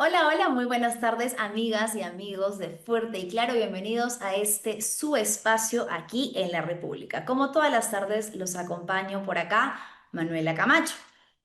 Hola, hola, muy buenas tardes, amigas y amigos de Fuerte y Claro. Bienvenidos a este su espacio aquí en la República. Como todas las tardes, los acompaño por acá, Manuela Camacho.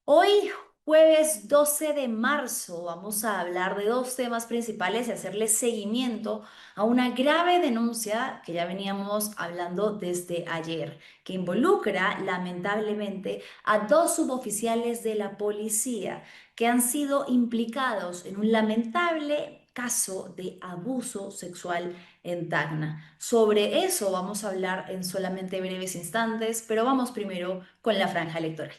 Hoy, jueves 12 de marzo, vamos a hablar de dos temas principales y hacerle seguimiento a una grave denuncia que ya veníamos hablando desde ayer, que involucra lamentablemente a dos suboficiales de la policía que han sido implicados en un lamentable caso de abuso sexual en Tacna. Sobre eso vamos a hablar en solamente breves instantes, pero vamos primero con la franja electoral.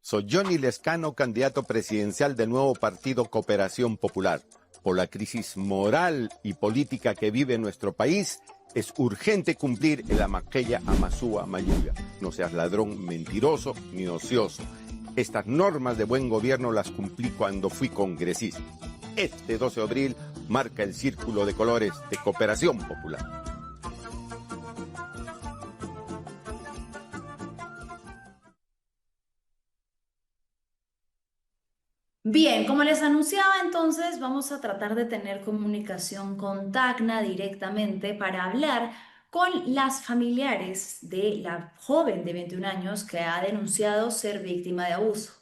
Soy Johnny Lescano, candidato presidencial del nuevo partido Cooperación Popular. Por la crisis moral y política que vive nuestro país, es urgente cumplir el Amaqueya Amazúa Mayuya. No seas ladrón, mentiroso ni ocioso. Estas normas de buen gobierno las cumplí cuando fui congresista. Este 12 de abril marca el círculo de colores de Cooperación Popular. Bien, como les anunciaba, entonces vamos a tratar de tener comunicación con Tacna directamente para hablar con las familiares de la joven de 21 años que ha denunciado ser víctima de abuso.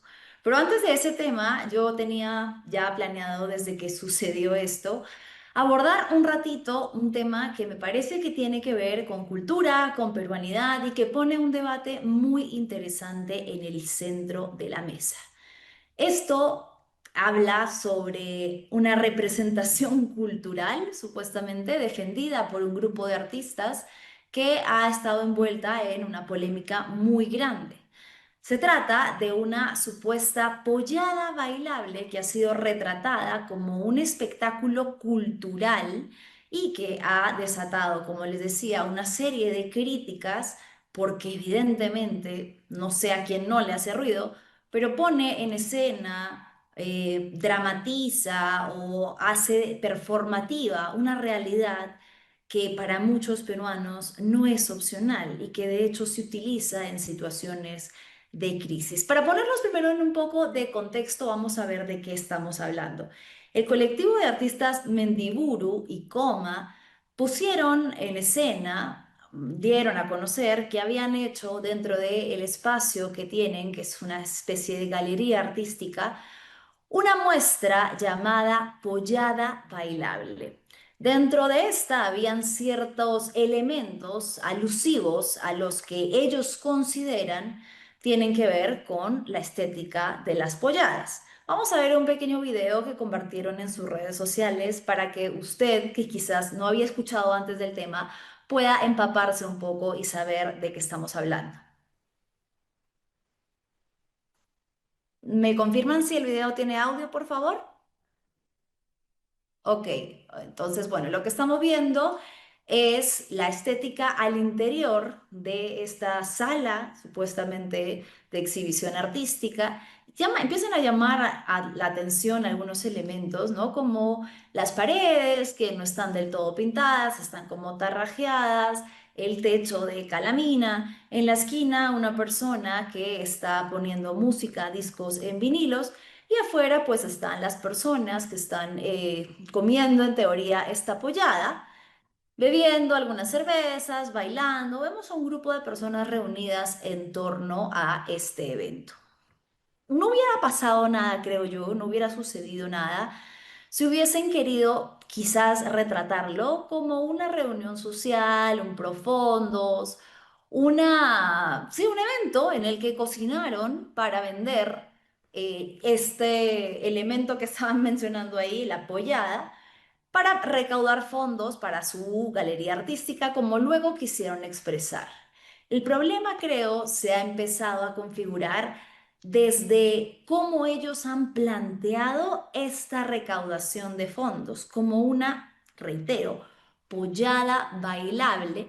Pero antes de ese tema, yo tenía ya planeado desde que sucedió esto abordar un ratito un tema que me parece que tiene que ver con cultura, con peruanidad y que pone un debate muy interesante en el centro de la mesa. Esto habla sobre una representación cultural supuestamente defendida por un grupo de artistas que ha estado envuelta en una polémica muy grande. Se trata de una supuesta pollada bailable que ha sido retratada como un espectáculo cultural y que ha desatado, como les decía, una serie de críticas porque evidentemente, no sé a quién no le hace ruido, pero pone en escena, dramatiza o hace performativa una realidad que para muchos peruanos no es opcional y que de hecho se utiliza en situaciones de crisis. Para ponerlos primero en un poco de contexto, vamos a ver de qué estamos hablando. El colectivo de artistas Mendiburu y Coma pusieron en escena, dieron a conocer que habían hecho dentro del espacio que tienen, que es una especie de galería artística, una muestra llamada Pollada Bailable. Dentro de esta habían ciertos elementos alusivos a los que ellos consideran tienen que ver con la estética de las polladas. Vamos a ver un pequeño video que compartieron en sus redes sociales para que usted, que quizás no había escuchado antes del tema, pueda empaparse un poco y saber de qué estamos hablando. ¿Me confirman si el video tiene audio, por favor? Ok, entonces, bueno, lo que estamos viendo es la estética al interior de esta sala, supuestamente de exhibición artística. Empiezan a llamar a la atención algunos elementos, ¿no? Como las paredes que no están del todo pintadas, están como tarrajeadas, el techo de calamina, en la esquina una persona que está poniendo música, discos en vinilos. Y afuera pues están las personas que están comiendo en teoría esta pollada, bebiendo algunas cervezas, bailando. Vemos a un grupo de personas reunidas en torno a este evento. No hubiera pasado nada, creo yo, no hubiera sucedido nada si hubiesen querido quizás retratarlo como una reunión social, un profundos, sí, un evento en el que cocinaron para vender este elemento que estaban mencionando ahí, la pollada, para recaudar fondos para su galería artística, como luego quisieron expresar. El problema, creo, se ha empezado a configurar desde cómo ellos han planteado esta recaudación de fondos, como una, reitero, pollada bailable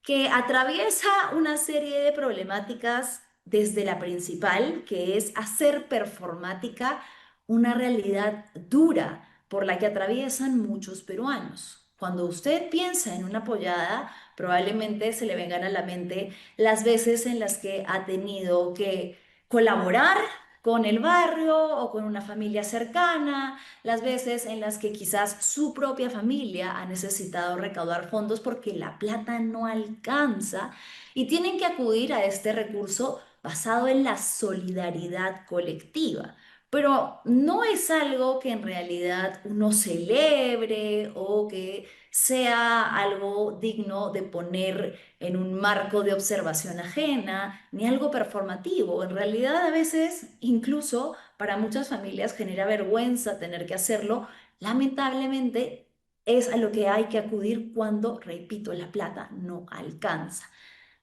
que atraviesa una serie de problemáticas desde la principal, que es hacer performática una realidad dura por la que atraviesan muchos peruanos. Cuando usted piensa en una pollada, probablemente se le vengan a la mente las veces en las que ha tenido que colaborar con el barrio o con una familia cercana, las veces en las que quizás su propia familia ha necesitado recaudar fondos porque la plata no alcanza y tienen que acudir a este recurso basado en la solidaridad colectiva. Pero no es algo que en realidad uno celebre o que sea algo digno de poner en un marco de observación ajena, ni algo performativo. En realidad, a veces, incluso para muchas familias, genera vergüenza tener que hacerlo. Lamentablemente, es a lo que hay que acudir cuando, repito, la plata no alcanza.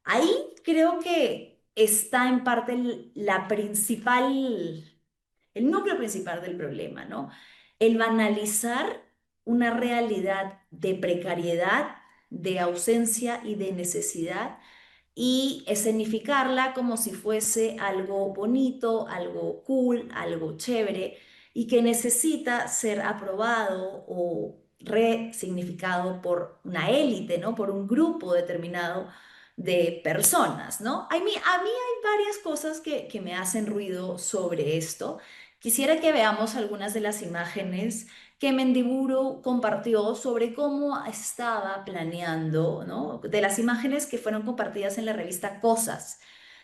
Ahí creo que está en parte el núcleo principal del problema, ¿no? El banalizar una realidad de precariedad, de ausencia y de necesidad y escenificarla como si fuese algo bonito, algo cool, algo chévere y que necesita ser aprobado o resignificado por una élite, ¿no? Por un grupo determinado de personas, ¿no? A mí hay varias cosas que me hacen ruido sobre esto. Quisiera que veamos algunas de las imágenes que Mendiburu compartió sobre cómo estaba planeando, ¿no? De las imágenes que fueron compartidas en la revista Cosas,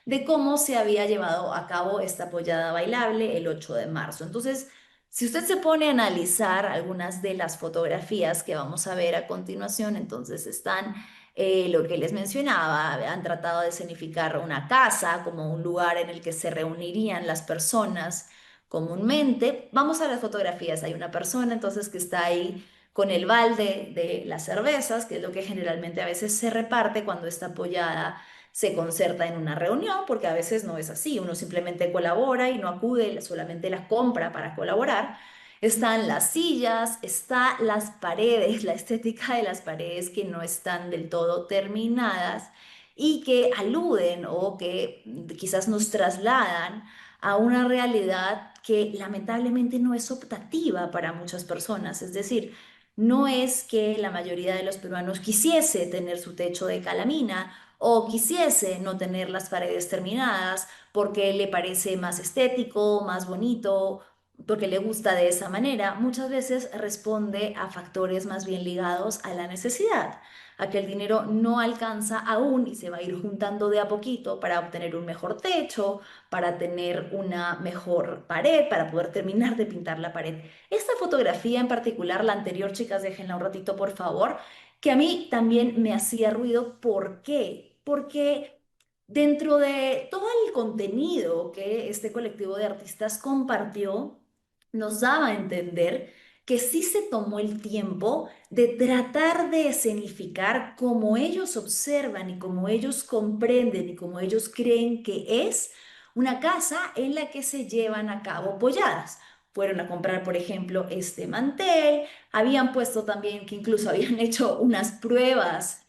de cómo se había llevado a cabo esta pollada bailable el 8 de marzo. Entonces, si usted se pone a analizar algunas de las fotografías que vamos a ver a continuación, entonces están lo que les mencionaba, han tratado de escenificar una casa como un lugar en el que se reunirían las personas comúnmente. Vamos a las fotografías, hay una persona entonces que está ahí con el balde de las cervezas, que es lo que generalmente a veces se reparte cuando esta apoyada se concerta en una reunión, porque a veces no es así, uno simplemente colabora y no acude, solamente las compra para colaborar. Están las sillas, está las paredes, la estética de las paredes que no están del todo terminadas y que aluden o que quizás nos trasladan a una realidad que lamentablemente no es optativa para muchas personas. Es decir, no es que la mayoría de los peruanos quisiese tener su techo de calamina o quisiese no tener las paredes terminadas porque le parece más estético, más bonito, porque le gusta de esa manera. Muchas veces responde a factores más bien ligados a la necesidad, a que el dinero no alcanza aún y se va a ir juntando de a poquito para obtener un mejor techo, para tener una mejor pared, para poder terminar de pintar la pared. Esta fotografía en particular, la anterior, chicas, déjenla un ratito, por favor, que a mí también me hacía ruido. ¿Por qué? Porque dentro de todo el contenido que este colectivo de artistas compartió, nos daba a entender que sí se tomó el tiempo de tratar de escenificar como ellos observan y como ellos comprenden y como ellos creen que es una casa en la que se llevan a cabo polladas. Fueron a comprar, por ejemplo, este mantel, habían puesto también que incluso habían hecho unas pruebas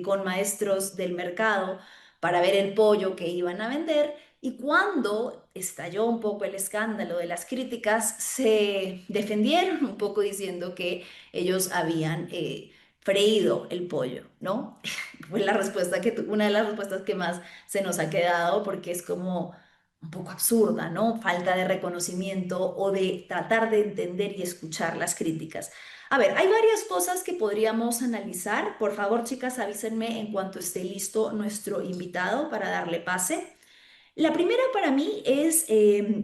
con maestros del mercado para ver el pollo que iban a vender y cuando estalló un poco el escándalo de las críticas, se defendieron un poco diciendo que ellos habían freído el pollo, ¿no? Fue la respuesta una de las respuestas que más se nos ha quedado porque es como un poco absurda, ¿no? Falta de reconocimiento o de tratar de entender y escuchar las críticas. A ver, hay varias cosas que podríamos analizar. Por favor, chicas, avísenme en cuanto esté listo nuestro invitado para darle pase. La primera para mí es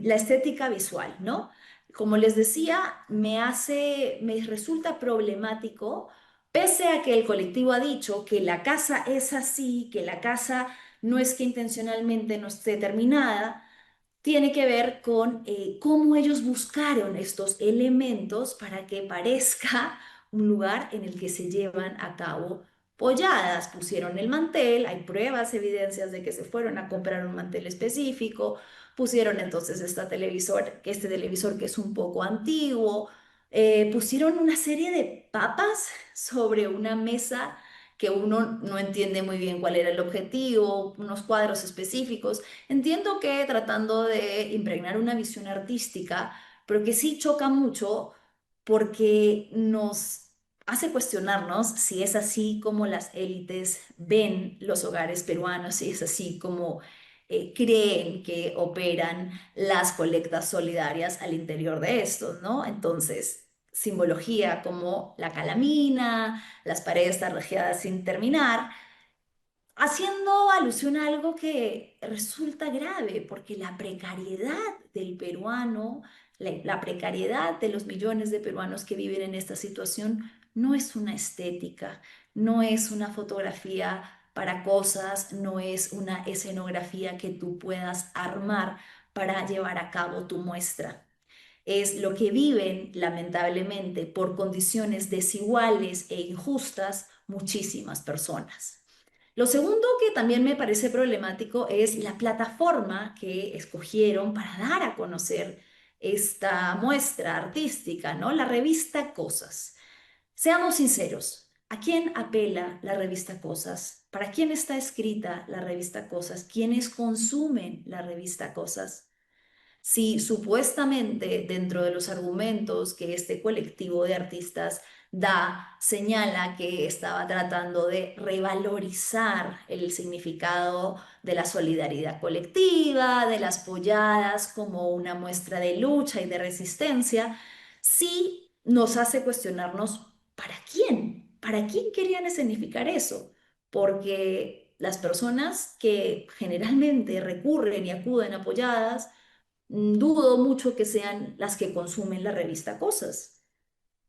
la estética visual, ¿no? Como les decía, me resulta problemático, pese a que el colectivo ha dicho que la casa es así, que la casa no es que intencionalmente no esté terminada, tiene que ver con cómo ellos buscaron estos elementos para que parezca un lugar en el que se llevan a cabo polladas. Pusieron el mantel, hay pruebas, evidencias de que se fueron a comprar un mantel específico, pusieron entonces este televisor que es un poco antiguo, pusieron una serie de papas sobre una mesa que uno no entiende muy bien cuál era el objetivo, unos cuadros específicos. Entiendo que tratando de impregnar una visión artística, pero que sí choca mucho porque nos hace cuestionarnos si es así como las élites ven los hogares peruanos, si es así como creen que operan las colectas solidarias al interior de estos, ¿no? Entonces, simbología como la calamina, las paredes tarrajeadas sin terminar, haciendo alusión a algo que resulta grave, porque la precariedad del peruano, la precariedad de los millones de peruanos que viven en esta situación, no es una estética, no es una fotografía para cosas, no es una escenografía que tú puedas armar para llevar a cabo tu muestra. Es lo que viven, lamentablemente, por condiciones desiguales e injustas muchísimas personas. Lo segundo que también me parece problemático es la plataforma que escogieron para dar a conocer esta muestra artística, ¿no? La revista Cosas. Seamos sinceros, ¿a quién apela la revista Cosas? ¿Para quién está escrita la revista Cosas? ¿Quiénes consumen la revista Cosas? Si supuestamente dentro de los argumentos que este colectivo de artistas da, señala que estaba tratando de revalorizar el significado de la solidaridad colectiva, de las polladas como una muestra de lucha y de resistencia, sí nos hace cuestionarnos, ¿para quién? ¿Para quién querían escenificar eso? Porque las personas que generalmente recurren y acuden a polladas, dudo mucho que sean las que consumen la revista Cosas.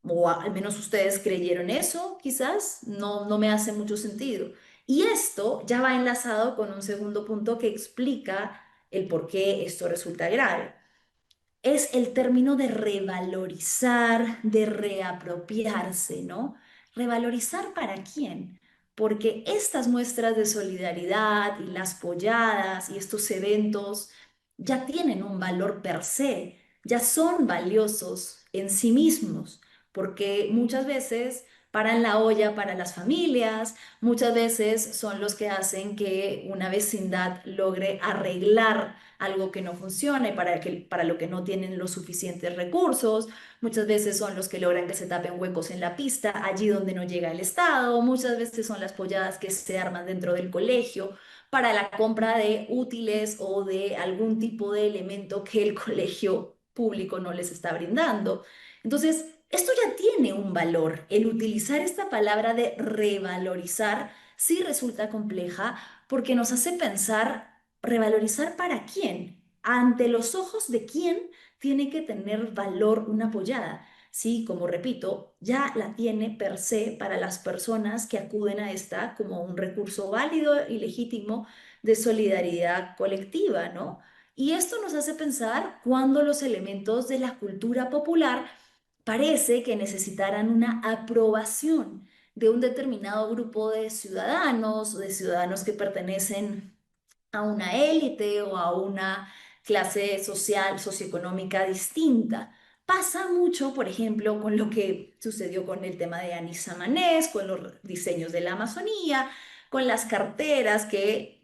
O al menos ustedes creyeron eso, quizás, no me hace mucho sentido. Y esto ya va enlazado con un segundo punto que explica el por qué esto resulta grave. Es el término de revalorizar, de reapropiarse, ¿no? ¿Revalorizar para quién? Porque estas muestras de solidaridad y las polladas y estos eventos ya tienen un valor per se, ya son valiosos en sí mismos, porque muchas veces paran la olla para las familias, muchas veces son los que hacen que una vecindad logre arreglar algo que no funciona y para lo que no tienen los suficientes recursos. Muchas veces son los que logran que se tapen huecos en la pista, allí donde no llega el Estado. Muchas veces son las polladas que se arman dentro del colegio para la compra de útiles o de algún tipo de elemento que el colegio público no les está brindando. Entonces, esto ya tiene un valor. El utilizar esta palabra de revalorizar sí resulta compleja porque nos hace pensar, ¿revalorizar para quién? ¿Ante los ojos de quién tiene que tener valor una pollada? Sí, como repito, ya la tiene per se para las personas que acuden a esta como un recurso válido y legítimo de solidaridad colectiva, ¿no? Y esto nos hace pensar cuando los elementos de la cultura popular parece que necesitaran una aprobación de un determinado grupo de ciudadanos o de ciudadanos que pertenecen a una élite o a una clase social, socioeconómica distinta. Pasa mucho, por ejemplo, con lo que sucedió con el tema de Anissa Manés, con los diseños de la Amazonía, con las carteras que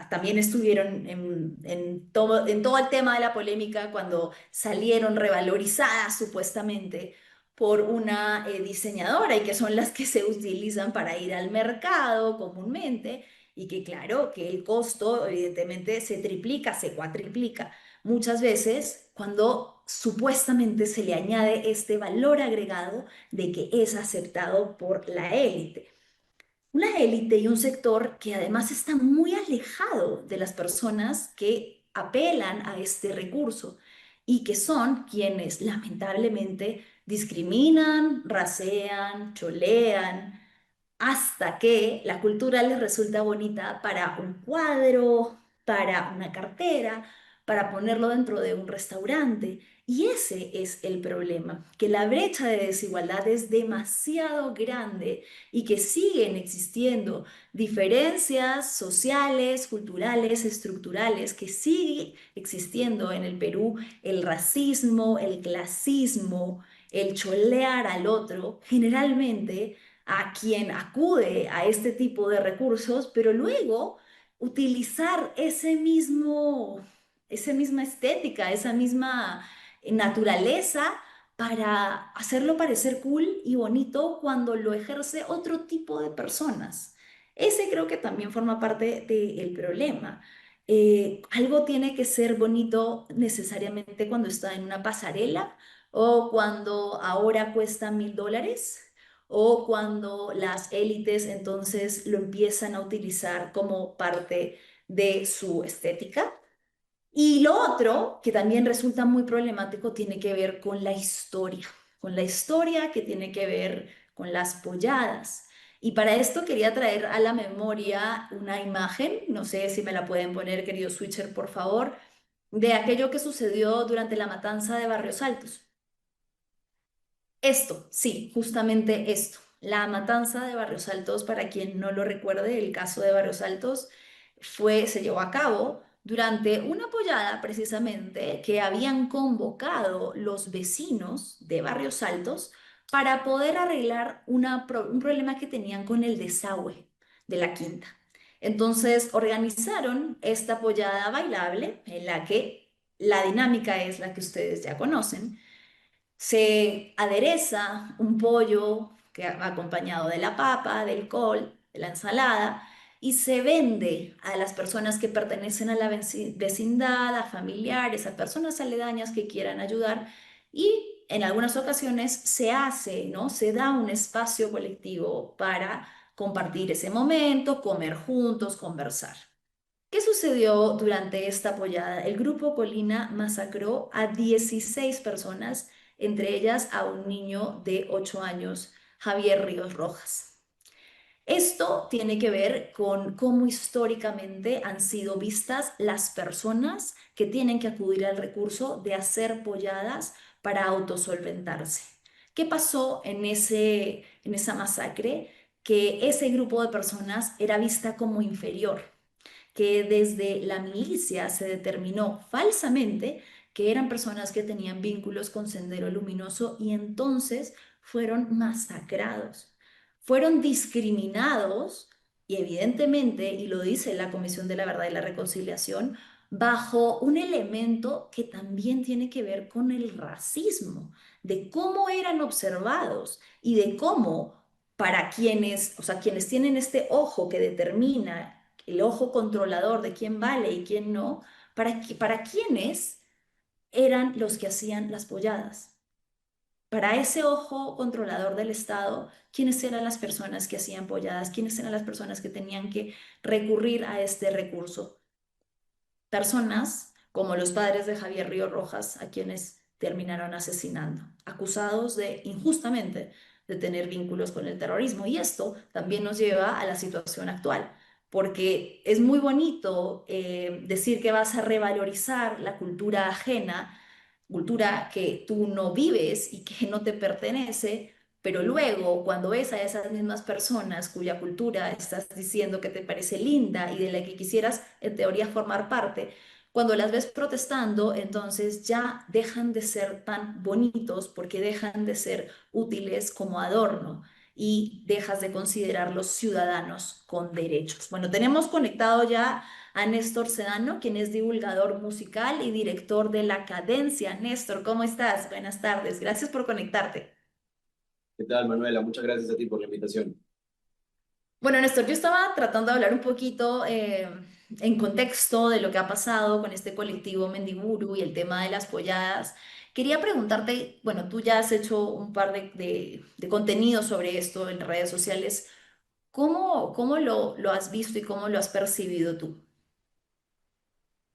también estuvieron en todo el tema de la polémica cuando salieron revalorizadas supuestamente por una diseñadora y que son las que se utilizan para ir al mercado comúnmente y que claro, que el costo evidentemente se triplica, se cuatriplica muchas veces cuando supuestamente se le añade este valor agregado de que es aceptado por la élite. Una élite y un sector que además está muy alejado de las personas que apelan a este recurso y que son quienes lamentablemente discriminan, racean, cholean, hasta que la cultura les resulta bonita para un cuadro, para una cartera, para ponerlo dentro de un restaurante. Y ese es el problema, que la brecha de desigualdad es demasiado grande y que siguen existiendo diferencias sociales, culturales, estructurales, que sigue existiendo en el Perú el racismo, el clasismo, el cholear al otro, generalmente a quien acude a este tipo de recursos, pero luego utilizar esa misma estética, esa misma naturaleza para hacerlo parecer cool y bonito cuando lo ejerce otro tipo de personas. Ese creo que también forma parte del problema. algo tiene que ser bonito necesariamente cuando está en una pasarela o cuando ahora cuesta $1000 o cuando las élites entonces lo empiezan a utilizar como parte de su estética. Y lo otro, que también resulta muy problemático, tiene que ver con la historia que tiene que ver con las polladas. Y para esto quería traer a la memoria una imagen, no sé si me la pueden poner, querido Switcher, por favor, de aquello que sucedió durante la matanza de Barrios Altos. Esto, sí, justamente esto. La matanza de Barrios Altos, para quien no lo recuerde, el caso de Barrios Altos se llevó a cabo durante una pollada precisamente que habían convocado los vecinos de Barrios Altos para poder arreglar un problema que tenían con el desagüe de la quinta. Entonces organizaron esta pollada bailable en la que la dinámica es la que ustedes ya conocen. Se adereza un pollo que va acompañado de la papa, del col, de la ensalada y se vende a las personas que pertenecen a la vecindad, a familiares, a personas aledañas que quieran ayudar y en algunas ocasiones se hace, ¿no? Se da un espacio colectivo para compartir ese momento, comer juntos, conversar. ¿Qué sucedió durante esta pollada? El grupo Colina masacró a 16 personas, entre ellas a un niño de 8 años, Javier Ríos Rojas. Esto tiene que ver con cómo históricamente han sido vistas las personas que tienen que acudir al recurso de hacer polladas para autosolventarse. ¿Qué pasó en esa masacre? Que ese grupo de personas era vista como inferior, que desde la milicia se determinó falsamente que eran personas que tenían vínculos con Sendero Luminoso y entonces fueron masacrados, fueron discriminados y evidentemente, y lo dice la Comisión de la Verdad y la Reconciliación, bajo un elemento que también tiene que ver con el racismo, de cómo eran observados y de cómo para quienes, o sea, quienes tienen este ojo que determina el ojo controlador de quién vale y quién no, para quiénes eran los que hacían las polladas. Para ese ojo controlador del Estado, ¿quiénes eran las personas que hacían polladas? ¿Quiénes eran las personas que tenían que recurrir a este recurso? Personas como los padres de Javier Río Rojas, a quienes terminaron asesinando, acusados de injustamente de tener vínculos con el terrorismo. Y esto también nos lleva a la situación actual, porque es muy bonito decir que vas a revalorizar la cultura ajena, cultura que tú no vives y que no te pertenece, pero luego cuando ves a esas mismas personas cuya cultura estás diciendo que te parece linda y de la que quisieras en teoría formar parte, cuando las ves protestando, entonces ya dejan de ser tan bonitos porque dejan de ser útiles como adorno y dejas de considerarlos ciudadanos con derechos. Bueno, tenemos conectado ya a Néstor Sedano, quien es divulgador musical y director de La Cadencia. Néstor, ¿cómo estás? Buenas tardes. Gracias por conectarte. ¿Qué tal, Manuela? Muchas gracias a ti por la invitación. Bueno, Néstor, yo estaba tratando de hablar un poquito en contexto de lo que ha pasado con este colectivo Mendiburu y el tema de las polladas. Quería preguntarte, bueno, tú ya has hecho un par de contenidos sobre esto en redes sociales. ¿Cómo lo has visto y cómo lo has percibido tú?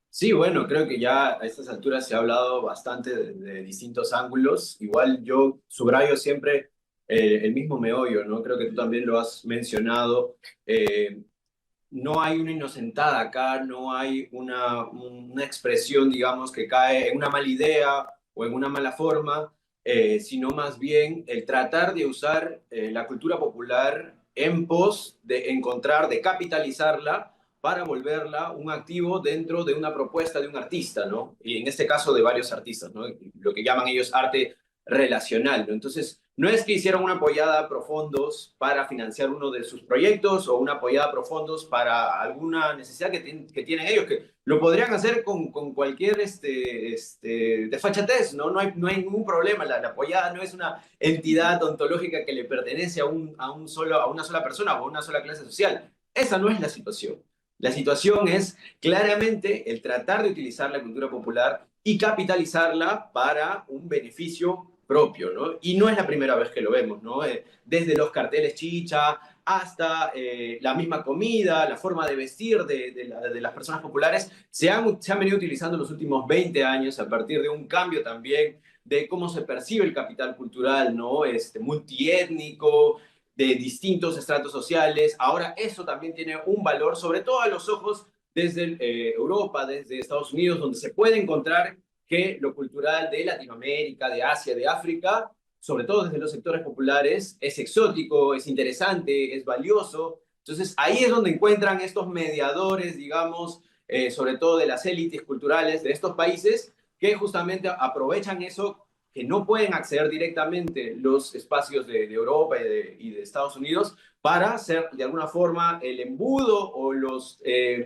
Sí, bueno, creo que ya a estas alturas se ha hablado bastante de distintos ángulos. Igual yo subrayo siempre el mismo meollo, ¿no? Creo que tú también lo has mencionado. No hay una inocentada acá, no hay una expresión, digamos, que cae en una mala idea o en una mala forma, sino más bien el tratar de usar la cultura popular en pos de encontrar, de capitalizarla para volverla un activo dentro de una propuesta de un artista, ¿no? Y en este caso de varios artistas, ¿no? Lo que llaman ellos arte relacional, ¿no? Entonces, no es que hicieron una apoyada pro fondos para financiar uno de sus proyectos o una apoyada pro fondos para alguna necesidad que tienen ellos, que lo podrían hacer con cualquier desfachatez, ¿no? No hay ningún problema. La apoyada no es una entidad ontológica que le pertenece a una sola persona o a una sola clase social. Esa no es la situación. La situación es claramente el tratar de utilizar la cultura popular y capitalizarla para un beneficio propio, ¿no? Y no es la primera vez que lo vemos, ¿no? Desde los carteles chicha hasta la misma comida, la forma de vestir de las personas populares, se han venido utilizando en los últimos 20 años a partir de un cambio también de cómo se percibe el capital cultural, ¿no? Multiétnico, de distintos estratos sociales. Ahora eso también tiene un valor, sobre todo a los ojos desde Europa, desde Estados Unidos, donde se puede encontrar que lo cultural de Latinoamérica, de Asia, de África, sobre todo desde los sectores populares, es exótico, es interesante, es valioso. Entonces ahí es donde encuentran estos mediadores, digamos, sobre todo de las élites culturales de estos países, que justamente aprovechan eso, que no pueden acceder directamente los espacios de Europa y de Estados Unidos para ser de alguna forma el embudo o los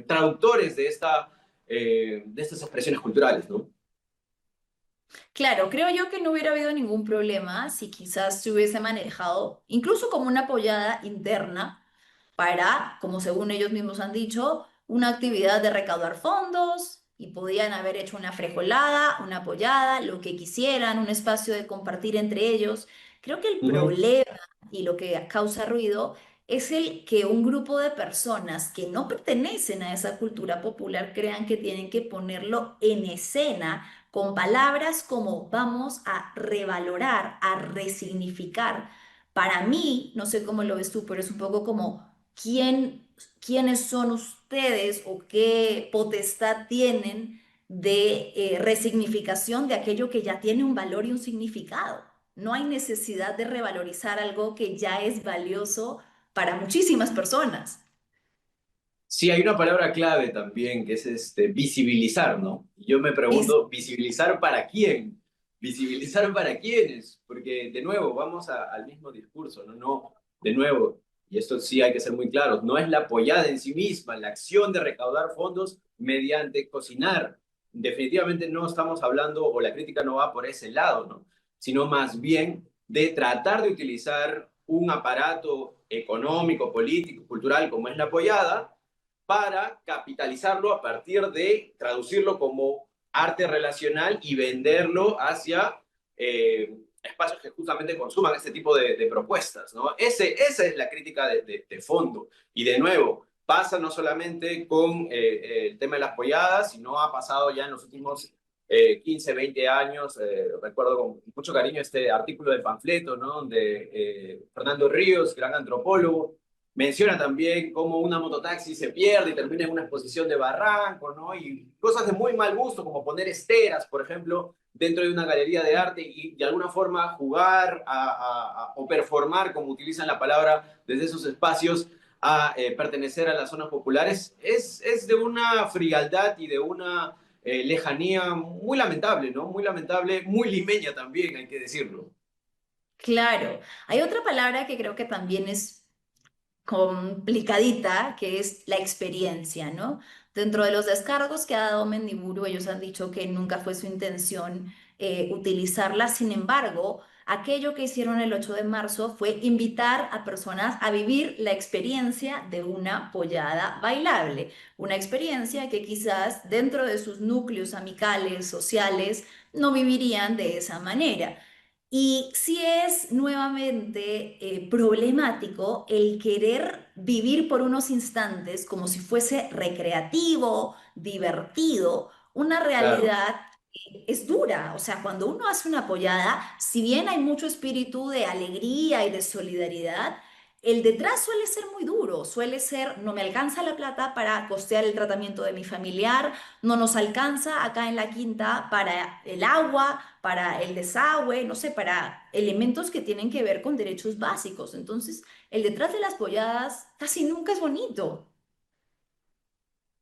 traductores de estas expresiones culturales, ¿no? Claro, creo yo que no hubiera habido ningún problema si quizás se hubiese manejado incluso como una apoyada interna para, como según ellos mismos han dicho, una actividad de recaudar fondos y podían haber hecho una frejolada, una apoyada, lo que quisieran, un espacio de compartir entre ellos. Creo que el Uh -huh. problema y lo que causa ruido es el que un grupo de personas que no pertenecen a esa cultura popular crean que tienen que ponerlo en escena con palabras como vamos a revalorar, a resignificar. Para mí, no sé cómo lo ves tú, pero es un poco como quiénes son ustedes o qué potestad tienen de resignificación de aquello que ya tiene un valor y un significado. No hay necesidad de revalorizar algo que ya es valioso para muchísimas personas. Sí, hay una palabra clave también que es visibilizar, ¿no? Y yo me Es pregunto, ¿visibilizar para quién? ¿Visibilizar para quiénes? Porque, de nuevo, vamos al mismo discurso, ¿no? No, de nuevo, y esto sí hay que ser muy claros, no es la apoyada en sí misma, la acción de recaudar fondos mediante cocinar. Definitivamente no estamos hablando, o la crítica no va por ese lado, ¿no? Sino más bien de tratar de utilizar un aparato económico, político, cultural como es la apoyada para capitalizarlo a partir de traducirlo como arte relacional y venderlo hacia espacios que justamente consuman este tipo de propuestas, ¿no? Esa es la crítica de fondo. Y de nuevo, pasa no solamente con el tema de las polladas, sino ha pasado ya en los últimos 15, 20 años. Recuerdo con mucho cariño este artículo de Panfleto, ¿no? Donde Fernando Ríos, gran antropólogo, menciona también cómo una mototaxi se pierde y termina en una exposición de barranco, ¿no? Y cosas de muy mal gusto, como poner esteras, por ejemplo, dentro de una galería de arte y de alguna forma jugar o performar, como utilizan la palabra, desde esos espacios a pertenecer a las zonas populares, es de una frialdad y de una lejanía muy lamentable, ¿no? Muy lamentable, muy limeña también, hay que decirlo. claro. Hay otra palabra que creo que también es complicadita, que es la experiencia, ¿no? Dentro de los descargos que ha dado Mendiburu, ellos han dicho que nunca fue su intención utilizarla. Sin embargo, aquello que hicieron el 8 de marzo fue invitar a personas a vivir la experiencia de una pollada bailable, una experiencia que quizás dentro de sus núcleos amicales, sociales, no vivirían de esa manera. Y sí es nuevamente problemático el querer vivir por unos instantes como si fuese recreativo, divertido, una Claro. realidad que es dura. O sea, cuando uno hace una pollada, si bien hay mucho espíritu de alegría y de solidaridad, el detrás suele ser muy duro, suele ser, no me alcanza la plata para costear el tratamiento de mi familiar, no nos alcanza acá en la quinta para el agua, para el desagüe, no sé, para elementos que tienen que ver con derechos básicos. Entonces, el detrás de las polladas casi nunca es bonito.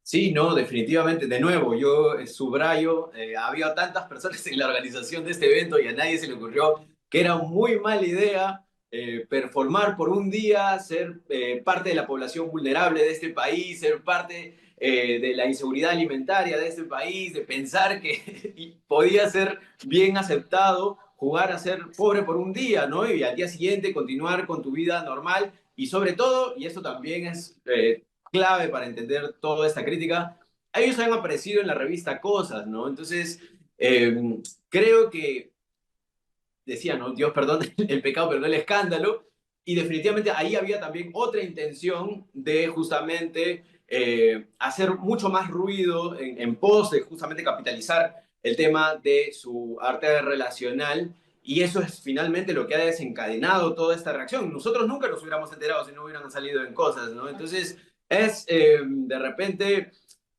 Sí, no, definitivamente. De nuevo, yo subrayo, había tantas personas en la organización de este evento y a nadie se le ocurrió que era muy mala idea performar por un día, ser parte de la población vulnerable de este país, ser parte de la inseguridad alimentaria de este país, de pensar que podía ser bien aceptado jugar a ser pobre por un día, ¿no? Y al día siguiente continuar con tu vida normal y sobre todo, y esto también es clave para entender toda esta crítica, ellos han aparecido en la revista Cosas, ¿no? Entonces, creo que decía, ¿no? Dios perdone el pecado, pero no el escándalo. Y definitivamente ahí había también otra intención de justamente hacer mucho más ruido en pos de justamente capitalizar el tema de su arte relacional. Y eso es finalmente lo que ha desencadenado toda esta reacción. Nosotros nunca nos hubiéramos enterado si no hubieran salido en cosas, ¿no? Entonces, es de repente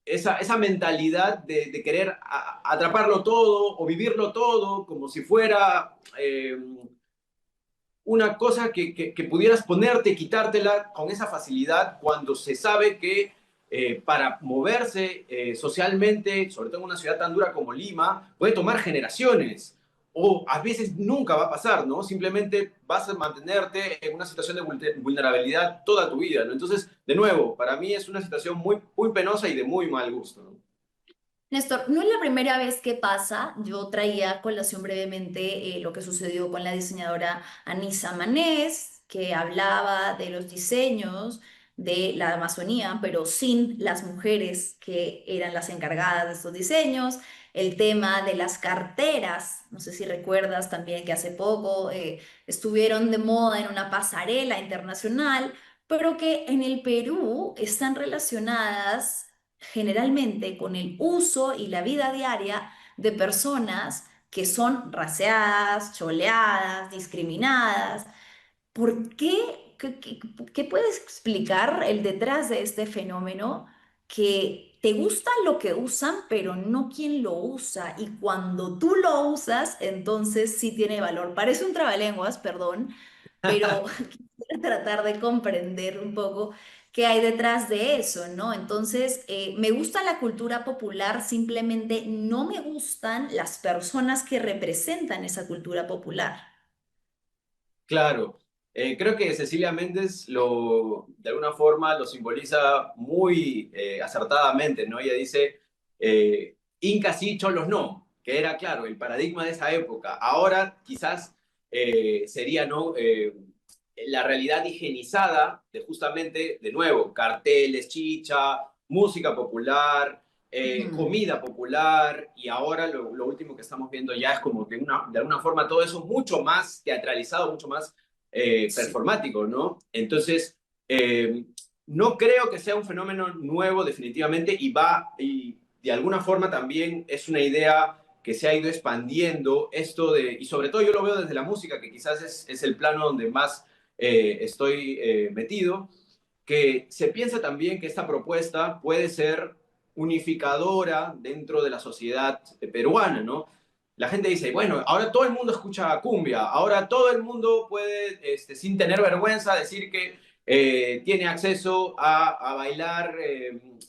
esa mentalidad de querer atraparlo todo o vivirlo todo como si fuera una cosa que pudieras ponerte, quitártela con esa facilidad cuando se sabe que para moverse socialmente, sobre todo en una ciudad tan dura como Lima, puede tomar generaciones o a veces nunca va a pasar, ¿no? Simplemente vas a mantenerte en una situación de vulnerabilidad toda tu vida, ¿no? Entonces, de nuevo, para mí es una situación muy, muy penosa y de muy mal gusto, ¿no? Néstor, no es la primera vez que pasa. Yo traía a colación brevemente lo que sucedió con la diseñadora Anisa Manés, que hablaba de los diseños de la Amazonía, pero sin las mujeres que eran las encargadas de estos diseños. El tema de las carteras, no sé si recuerdas también que hace poco estuvieron de moda en una pasarela internacional, pero que en el Perú están relacionadas generalmente con el uso y la vida diaria de personas que son raciadas, choleadas, discriminadas. ¿Por qué? ¿Qué puedes explicar el detrás de este fenómeno que te gusta lo que usan, pero no quien lo usa? Y cuando tú lo usas, entonces sí tiene valor. Parece un trabalenguas, perdón, pero quisiera tratar de comprender un poco qué hay detrás de eso, ¿no? Entonces, me gusta la cultura popular, simplemente no me gustan las personas que representan esa cultura popular. Claro, creo que Cecilia Méndez de alguna forma lo simboliza muy acertadamente, ¿no? Ella dice, Incas sí, cholos no, que era, claro, el paradigma de esa época. Ahora quizás sería, ¿no? La realidad higienizada de justamente, de nuevo, carteles, chicha, música popular, Ujú. comida popular, y ahora lo último que estamos viendo ya es como que de alguna forma todo eso mucho más teatralizado, mucho más Sí. performático, ¿no? Entonces, eh, no creo que sea un fenómeno nuevo definitivamente y de alguna forma también es una idea que se ha ido expandiendo esto y sobre todo yo lo veo desde la música, que quizás es el plano donde más estoy metido, que se piensa también que esta propuesta puede ser unificadora dentro de la sociedad peruana, ¿no? La gente dice, bueno, ahora todo el mundo escucha cumbia, ahora todo el mundo puede, sin tener vergüenza, decir que tiene acceso a bailar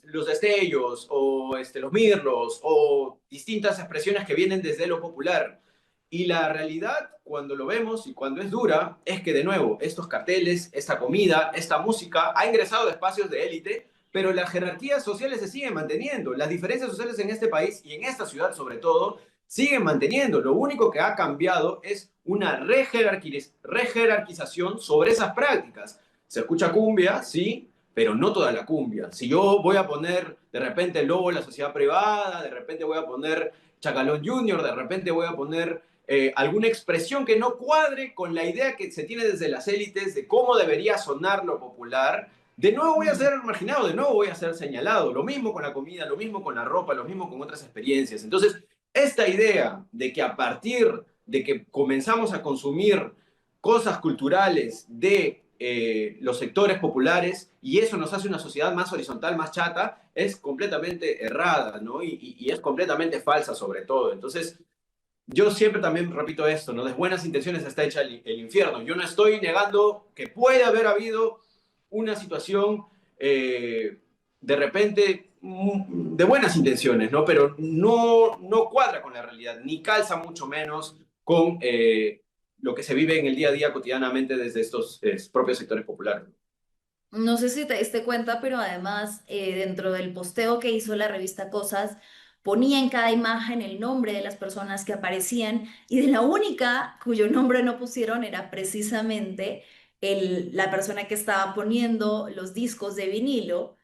los destellos o los mirlos o distintas expresiones que vienen desde lo popular. Y la realidad, cuando lo vemos y cuando es dura, es que de nuevo, estos carteles, esta comida, esta música ha ingresado a espacios de élite, pero las jerarquías sociales se siguen manteniendo. Las diferencias sociales en este país y en esta ciudad sobre todo siguen manteniendo. Lo único que ha cambiado es una rejerarquización sobre esas prácticas. Se escucha cumbia, sí, pero no toda la cumbia. Si yo voy a poner de repente el Lobo de la sociedad privada, de repente voy a poner Chacalón Junior, de repente voy a poner alguna expresión que no cuadre con la idea que se tiene desde las élites de cómo debería sonar lo popular, de nuevo voy a Mm. ser marginado, de nuevo voy a ser señalado. Lo mismo con la comida, lo mismo con la ropa, lo mismo con otras experiencias. Entonces, esta idea de que a partir de que comenzamos a consumir cosas culturales de los sectores populares y eso nos hace una sociedad más horizontal, más chata, es completamente errada, ¿no? Y es completamente falsa sobre todo. Entonces, yo siempre también repito esto, ¿no? De buenas intenciones está hecha el infierno. Yo no estoy negando que puede haber habido una situación de repente de buenas intenciones, ¿no? Pero no cuadra con la realidad, ni calza mucho menos con lo que se vive en el día a día cotidianamente desde estos propios sectores populares. No sé si te diste cuenta, pero además dentro del posteo que hizo la revista Cosas, ponía en cada imagen el nombre de las personas que aparecían y de la única cuyo nombre no pusieron era precisamente la persona que estaba poniendo los discos de vinilo.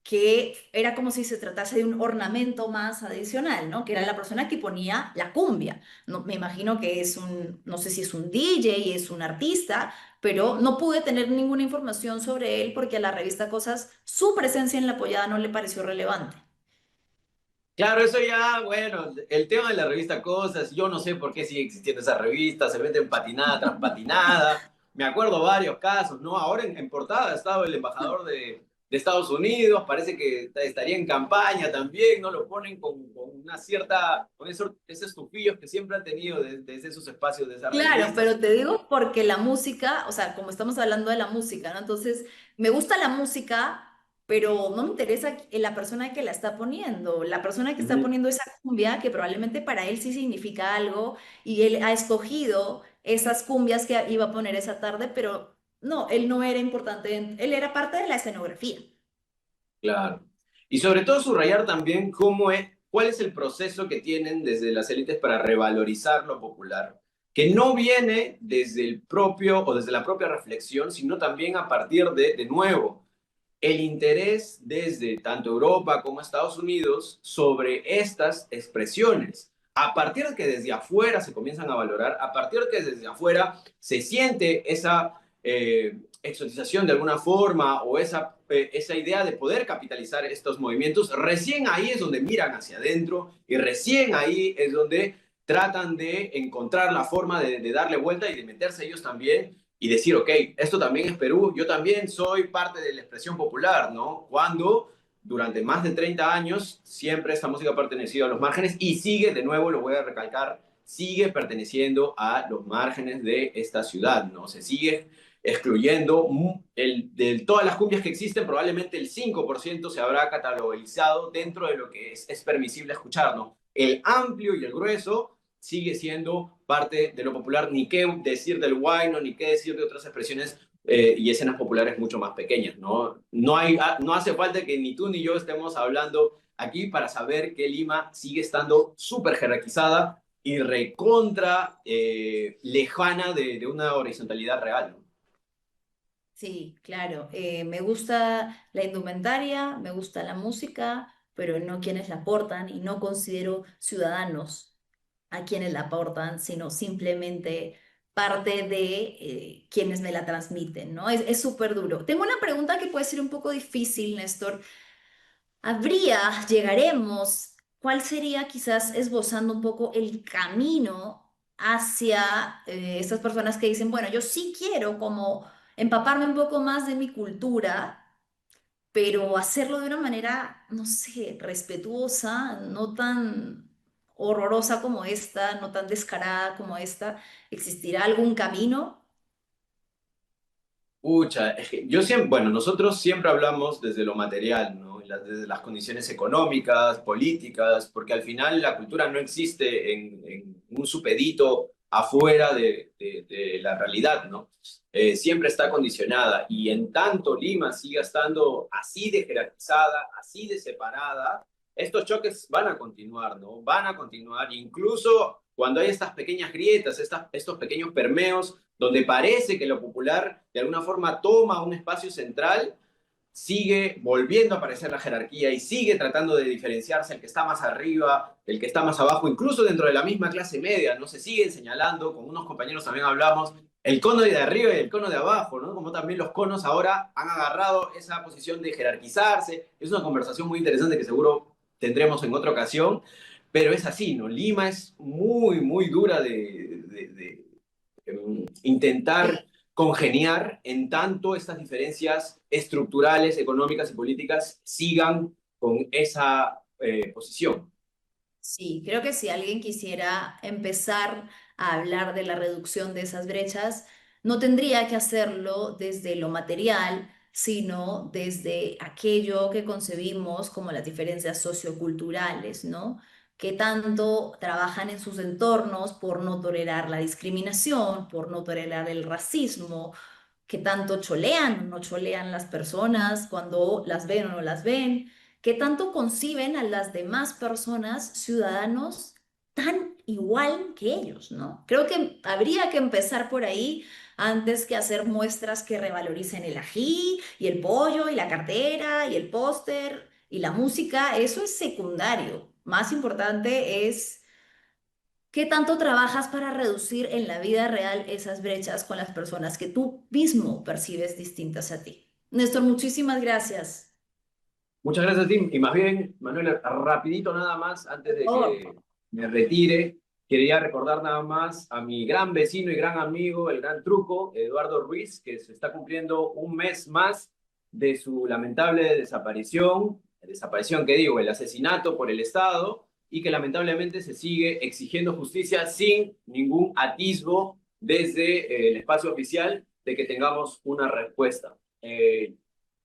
que era como si se tratase de un ornamento más adicional, ¿no? Que era la persona que ponía la cumbia. No, me imagino que es un, no sé si es un DJ, es un artista, pero no pude tener ninguna información sobre él porque a la revista Cosas su presencia en la apoyada no le pareció relevante. Claro, eso ya, bueno, el tema de la revista Cosas, yo no sé por qué sigue existiendo esa revista, se venden patinada tras patinada, me acuerdo varios casos, ¿no? Ahora en portada ha estado el embajador de Estados Unidos, parece que estaría en campaña también, ¿no? Lo ponen con una cierta, con esos tufillos que siempre han tenido desde esos espacios de esas Claro, revistas. pero te digo porque la música, o sea, como estamos hablando de la música, ¿no? Entonces, me gusta la música, pero no me interesa la persona que la está poniendo. La persona que está Ujú. poniendo esa cumbia, que probablemente para él sí significa algo, y él ha escogido esas cumbias que iba a poner esa tarde, pero no, él no era importante, él era parte de la escenografía. Claro. Y sobre todo subrayar también cuál es el proceso que tienen desde las élites para revalorizar lo popular, que no viene desde el propio o desde la propia reflexión, sino también a partir de nuevo, el interés desde tanto Europa como Estados Unidos sobre estas expresiones. A partir de que desde afuera se comienzan a valorar, a partir de que desde afuera se siente esa exotización de alguna forma o esa idea de poder capitalizar estos movimientos, recién ahí es donde miran hacia adentro y recién ahí es donde tratan de encontrar la forma de darle vuelta y de meterse ellos también y decir, ok, esto también es Perú, yo también soy parte de la expresión popular, ¿no? Cuando durante más de 30 años siempre esta música ha pertenecido a los márgenes y sigue, de nuevo lo voy a recalcar, sigue perteneciendo a los márgenes de esta ciudad, ¿no? Se sigue excluyendo de todas las cumbias que existen, probablemente el 5% se habrá catalogizado dentro de lo que es permisible escuchar, ¿no? El amplio y el grueso sigue siendo parte de lo popular, ni qué decir del huayno, ni qué decir de otras expresiones y escenas populares mucho más pequeñas, ¿no? No hace falta que ni tú ni yo estemos hablando aquí para saber que Lima sigue estando súper jerarquizada y recontra lejana de una horizontalidad real, ¿no? Sí, claro. Me gusta la indumentaria, me gusta la música, pero no quienes la portan y no considero ciudadanos a quienes la aportan, sino simplemente parte de quienes me la transmiten, ¿no? Es súper duro. Tengo una pregunta que puede ser un poco difícil, Néstor. Llegaremos, ¿cuál sería quizás esbozando un poco el camino hacia estas personas que dicen, bueno, yo sí quiero como empaparme un poco más de mi cultura, pero hacerlo de una manera, no sé, respetuosa, no tan horrorosa como esta, no tan descarada como esta? ¿Existirá algún camino? Pucha, es que yo siempre, bueno, nosotros siempre hablamos desde lo material, ¿no? Desde las condiciones económicas, políticas, porque al final la cultura no existe en un supedito afuera de la realidad, ¿no? Siempre está condicionada y en tanto Lima siga estando así de jerarquizada, así de separada, estos choques van a continuar, ¿no? Van a continuar, incluso cuando hay estas pequeñas grietas, estos pequeños permeos donde parece que lo popular de alguna forma toma un espacio central, sigue volviendo a aparecer la jerarquía y sigue tratando de diferenciarse el que está más arriba, el que está más abajo, incluso dentro de la misma clase media, ¿no? Se siguen señalando, con unos compañeros también hablamos, el cono de arriba y el cono de abajo, ¿no? Como también los conos ahora han agarrado esa posición de jerarquizarse. Es una conversación muy interesante que seguro tendremos en otra ocasión, pero es así, ¿no? Lima es muy, muy dura de intentar congeniar en tanto estas diferencias estructurales, económicas y políticas sigan con esa posición. Sí, creo que si alguien quisiera empezar a hablar de la reducción de esas brechas, no tendría que hacerlo desde lo material, sino desde aquello que concebimos como las diferencias socioculturales, ¿no? Que tanto trabajan en sus entornos por no tolerar la discriminación, por no tolerar el racismo, qué tanto cholean o no cholean las personas cuando las ven o no las ven, qué tanto conciben a las demás personas, ciudadanos, tan igual que ellos, ¿no? Creo que habría que empezar por ahí antes que hacer muestras que revaloricen el ají y el pollo y la cartera y el póster y la música. Eso es secundario. Más importante es qué tanto trabajas para reducir en la vida real esas brechas con las personas que tú mismo percibes distintas a ti. Néstor, muchísimas gracias. Muchas gracias, Tim. Y más bien, Manuel, rapidito nada más, antes de Oh, que me retire, quería recordar nada más a mi gran vecino y gran amigo, el gran truco, Eduardo Ruiz, que se está cumpliendo un mes más de su lamentable desaparición que digo, el asesinato por el Estado, y que lamentablemente se sigue exigiendo justicia sin ningún atisbo desde el espacio oficial de que tengamos una respuesta.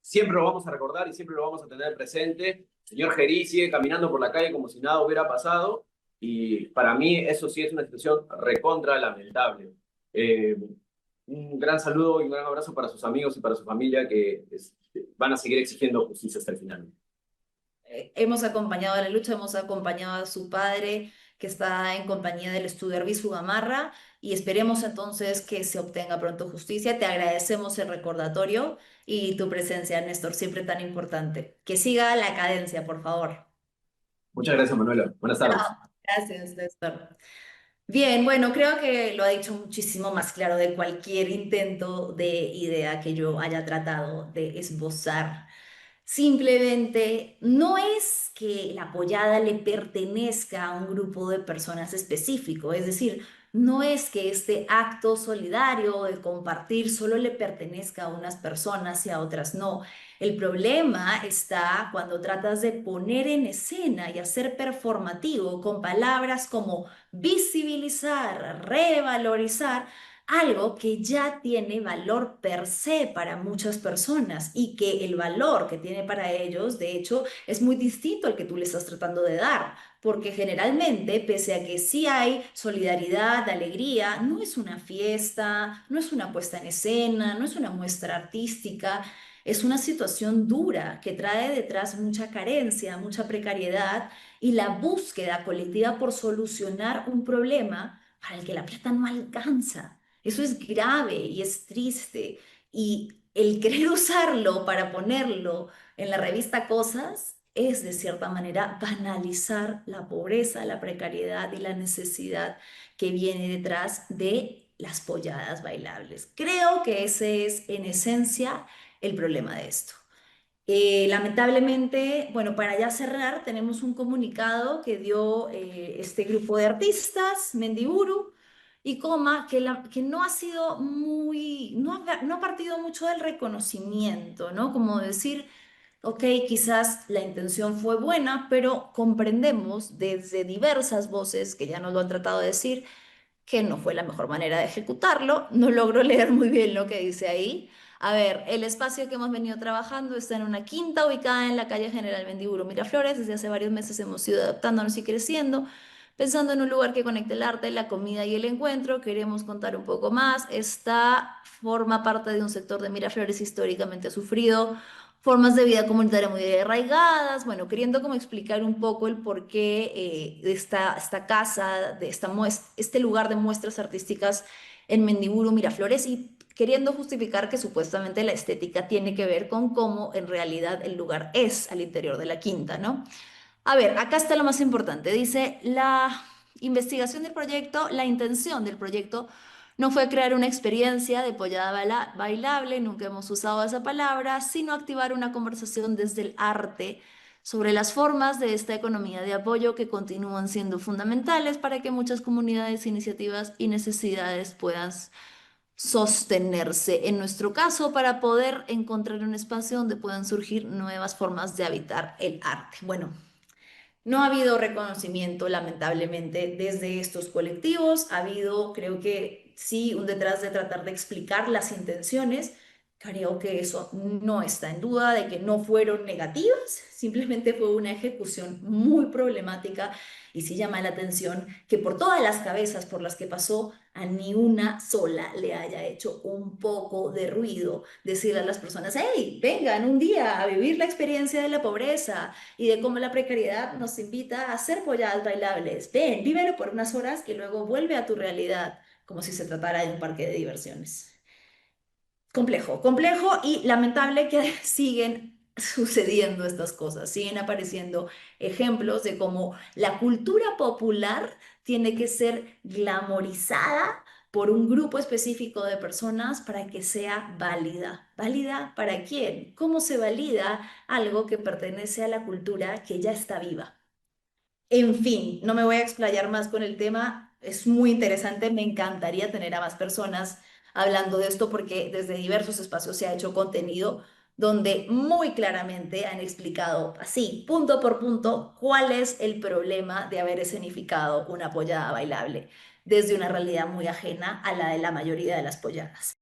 Siempre lo vamos a recordar y siempre lo vamos a tener presente. El señor Gerí sigue caminando por la calle como si nada hubiera pasado y para mí eso sí es una situación recontra lamentable. Eh, un gran saludo y un gran abrazo para sus amigos y para su familia que van a seguir exigiendo justicia hasta el final. hemos acompañado a la lucha, hemos acompañado a su padre que está en compañía del estudio Arbizu Gamarra y esperemos entonces que se obtenga pronto justicia. Te agradecemos el recordatorio y tu presencia, Néstor, siempre tan importante. Que siga la cadencia, por favor. Muchas gracias, Manuela. Buenas tardes. Gracias, Néstor. Bien, bueno, creo que lo ha dicho muchísimo más claro de cualquier intento de idea que yo haya tratado de esbozar. Simplemente no es que la apoyada le pertenezca a un grupo de personas específico, es decir, no es que este acto solidario de compartir solo le pertenezca a unas personas y a otras no. El problema está cuando tratas de poner en escena y hacer performativo con palabras como visibilizar, revalorizar algo que ya tiene valor per se para muchas personas y que el valor que tiene para ellos, de hecho, es muy distinto al que tú le estás tratando de dar, porque generalmente, pese a que sí hay solidaridad, alegría, no es una fiesta, no es una puesta en escena, no es una muestra artística. Es una situación dura que trae detrás mucha carencia, mucha precariedad y la búsqueda colectiva por solucionar un problema para el que la plata no alcanza. Eso es grave y es triste. Y el querer usarlo para ponerlo en la revista Cosas es, de cierta manera, banalizar la pobreza, la precariedad y la necesidad que viene detrás de las polladas bailables. Creo que ese es, en esencia, el problema de esto. Lamentablemente, bueno, para ya cerrar, tenemos un comunicado que dio este grupo de artistas, Mendiburu y Coma, que no ha sido muy, no ha partido mucho del reconocimiento, ¿no? Como decir, ok, quizás la intención fue buena, pero comprendemos desde diversas voces que ya nos lo han tratado de decir que no fue la mejor manera de ejecutarlo. No logro leer muy bien lo que dice ahí. A ver, el espacio que hemos venido trabajando está en una quinta ubicada en la calle General Mendiburo Miraflores. Desde hace varios meses hemos ido adaptándonos y creciendo, pensando en un lugar que conecte el arte, la comida y el encuentro. Queremos contar un poco más. Esta forma parte de un sector de Miraflores históricamente sufrido, formas de vida comunitaria muy arraigadas, bueno, queriendo como explicar un poco el porqué de esta casa, de este lugar de muestras artísticas en Mendiburu, Miraflores, y queriendo justificar que supuestamente la estética tiene que ver con cómo en realidad el lugar es al interior de la quinta, ¿no? A ver, acá está lo más importante. Dice, la investigación del proyecto, la intención del proyecto no fue crear una experiencia de pollada bailable, nunca hemos usado esa palabra, sino activar una conversación desde el arte sobre las formas de esta economía de apoyo que continúan siendo fundamentales para que muchas comunidades, iniciativas y necesidades puedan sostenerse. En nuestro caso, para poder encontrar un espacio donde puedan surgir nuevas formas de habitar el arte. Bueno. No ha habido reconocimiento, lamentablemente, desde estos colectivos. Ha habido, creo que sí, un detrás de tratar de explicar las intenciones. Creo que eso no está en duda de que no fueron negativas, simplemente fue una ejecución muy problemática y sí llama la atención que por todas las cabezas por las que pasó, a ni una sola le haya hecho un poco de ruido decirle a las personas, hey, vengan un día a vivir la experiencia de la pobreza y de cómo la precariedad nos invita a hacer polladas bailables. Ven, vívelo por unas horas y luego vuelve a tu realidad, como si se tratara de un parque de diversiones. Complejo, complejo y lamentable que siguen sucediendo estas cosas, siguen apareciendo ejemplos de cómo la cultura popular tiene que ser glamorizada por un grupo específico de personas para que sea válida. ¿Válida para quién? ¿Cómo se valida algo que pertenece a la cultura que ya está viva? En fin, no me voy a explayar más con el tema. Es muy interesante. Me encantaría tener a más personas hablando de esto porque desde diversos espacios se ha hecho contenido donde muy claramente han explicado así, punto por punto, cuál es el problema de haber escenificado una pollada bailable desde una realidad muy ajena a la de la mayoría de las polladas.